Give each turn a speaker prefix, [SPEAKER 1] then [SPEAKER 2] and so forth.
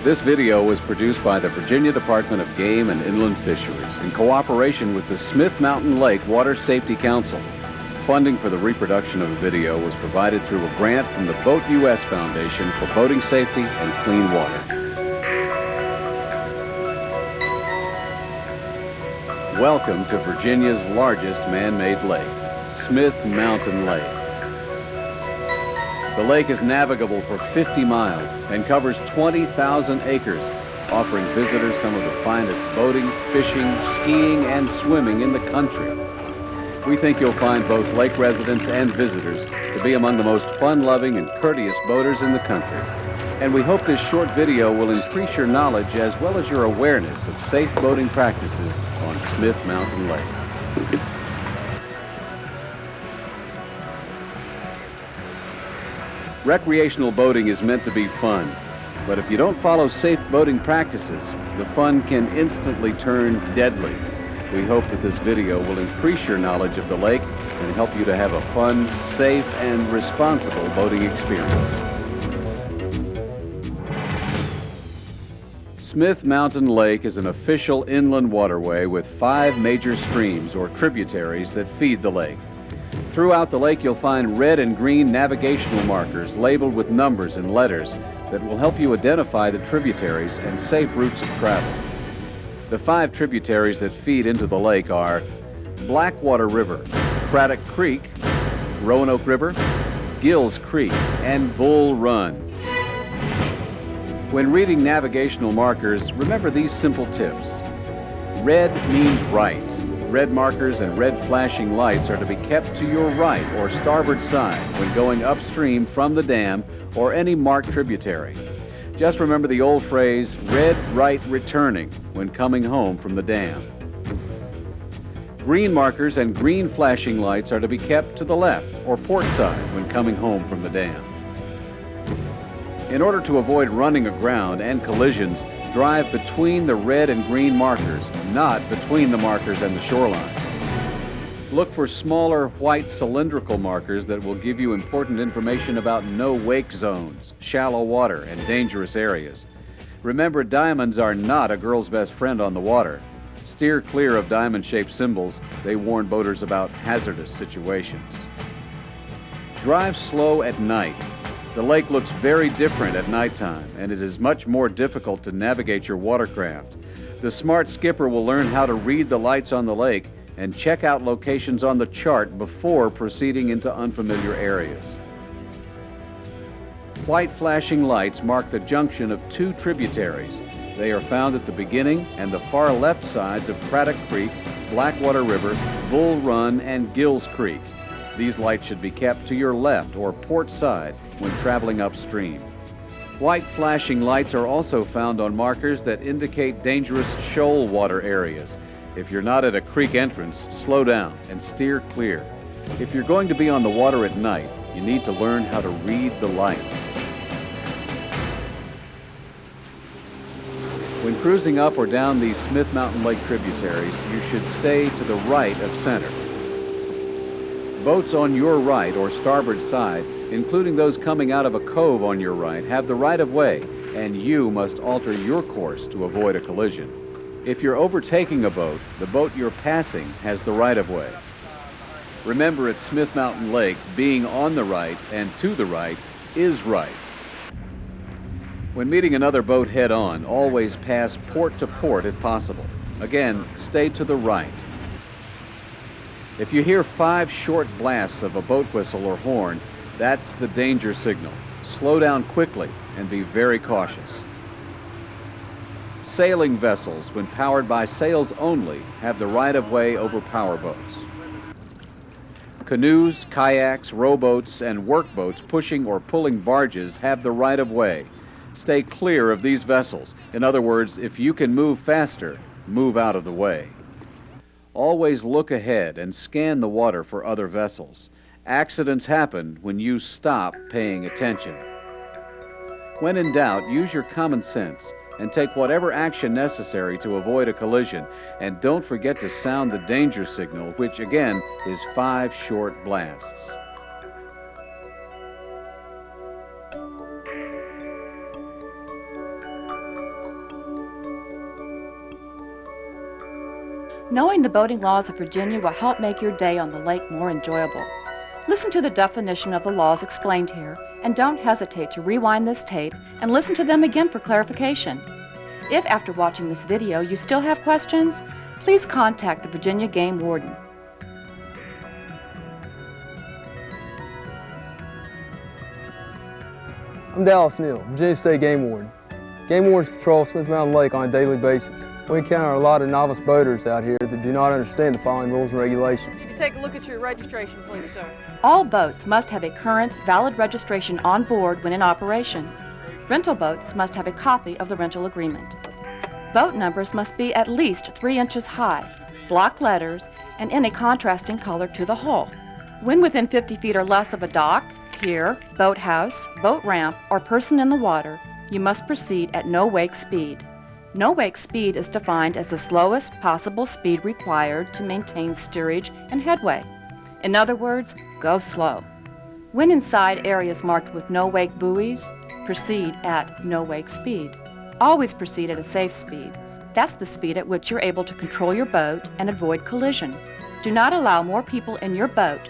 [SPEAKER 1] This video was produced by the Virginia Department of Game and Inland Fisheries in cooperation with the Smith Mountain Lake Water Safety Council. Funding for the reproduction of the video was provided through a grant from the Boat US Foundation for Boating Safety and Clean Water. Welcome to Virginia's largest man-made lake, Smith Mountain Lake. The lake is navigable for 50 miles and covers 20,000 acres, offering visitors some of the finest boating, fishing, skiing, and swimming in the country. We think you'll find both lake residents and visitors to be among the most fun-loving and courteous boaters in the country. And we hope this short video will increase your knowledge as well as your awareness of safe boating practices on Smith Mountain Lake. Recreational boating is meant to be fun, but if you don't follow safe boating practices, the fun can instantly turn deadly. We hope that this video will increase your knowledge of the lake and help you to have a fun, safe, and responsible boating experience. Smith Mountain Lake is an official inland waterway with 5 major streams or tributaries that feed the lake. Throughout the lake, you'll find red and green navigational markers labeled with numbers and letters that will help you identify the tributaries and safe routes of travel. The 5 tributaries that feed into the lake are Blackwater River, Craddock Creek, Roanoke River, Gills Creek, and Bull Run. When reading navigational markers, remember these simple tips. Red means right. Red markers and red flashing lights are to be kept to your right or starboard side when going upstream from the dam or any marked tributary. Just remember the old phrase, red right returning, when coming home from the dam. Green markers and green flashing lights are to be kept to the left or port side when coming home from the dam. In order to avoid running aground and collisions, drive between the red and green markers, not between the markers and the shoreline. Look for smaller white cylindrical markers that will give you important information about no wake zones, shallow water, and dangerous areas. Remember, diamonds are not a girl's best friend on the water. Steer clear of diamond-shaped symbols. They warn boaters about hazardous situations. Drive slow at night. The lake looks very different at nighttime, and it is much more difficult to navigate your watercraft. The smart skipper will learn how to read the lights on the lake and check out locations on the chart before proceeding into unfamiliar areas. White flashing lights mark the junction of 2 tributaries. They are found at the beginning and the far left sides of Craddock Creek, Blackwater River, Bull Run, and Gills Creek. These lights should be kept to your left or port side when traveling upstream. White flashing lights are also found on markers that indicate dangerous shoal water areas. If you're not at a creek entrance, slow down and steer clear. If you're going to be on the water at night, you need to learn how to read the lights. When cruising up or down these Smith Mountain Lake tributaries, you should stay to the right of center. Boats on your right or starboard side, including those coming out of a cove on your right, have the right of way, and you must alter your course to avoid a collision. If you're overtaking a boat, the boat you're passing has the right of way. Remember, at Smith Mountain Lake, being on the right and to the right is right. When meeting another boat head-on, always pass port to port if possible. Again, stay to the right. If you hear 5 short blasts of a boat whistle or horn, that's the danger signal. Slow down quickly and be very cautious. Sailing vessels, when powered by sails only, have the right of way over power boats. Canoes, kayaks, rowboats, and workboats pushing or pulling barges have the right of way. Stay clear of these vessels. In other words, if you can move faster, move out of the way. Always look ahead and scan the water for other vessels. Accidents happen when you stop paying attention. When in doubt, use your common sense and take whatever action necessary to avoid a collision. And don't forget to sound the danger signal, which again is 5 short blasts.
[SPEAKER 2] Knowing the boating laws of Virginia will help make your day on the lake more enjoyable. Listen to the definition of the laws explained here, and don't hesitate to rewind this tape and listen to them again for clarification. If after watching this video you still have questions, please contact the Virginia Game Warden.
[SPEAKER 3] I'm Dallas Neal, Virginia State Game Warden. Game wardens patrol Smith Mountain Lake on a daily basis. We encounter a lot of novice boaters out here that do not understand the following rules and regulations.
[SPEAKER 4] You can take a look at your registration, please, sir.
[SPEAKER 2] All boats must have a current, valid registration on board when in operation. Rental boats must have a copy of the rental agreement. Boat numbers must be at least 3 inches high, block letters, and in a contrasting color to the hull. When within 50 feet or less of a dock, pier, boathouse, boat ramp, or person in the water, you must proceed at no wake speed. No wake speed is defined as the slowest possible speed required to maintain steerage and headway. In other words, go slow. When inside areas marked with no wake buoys, proceed at no wake speed. Always proceed at a safe speed. That's the speed at which you're able to control your boat and avoid collision. Do not allow more people in your boat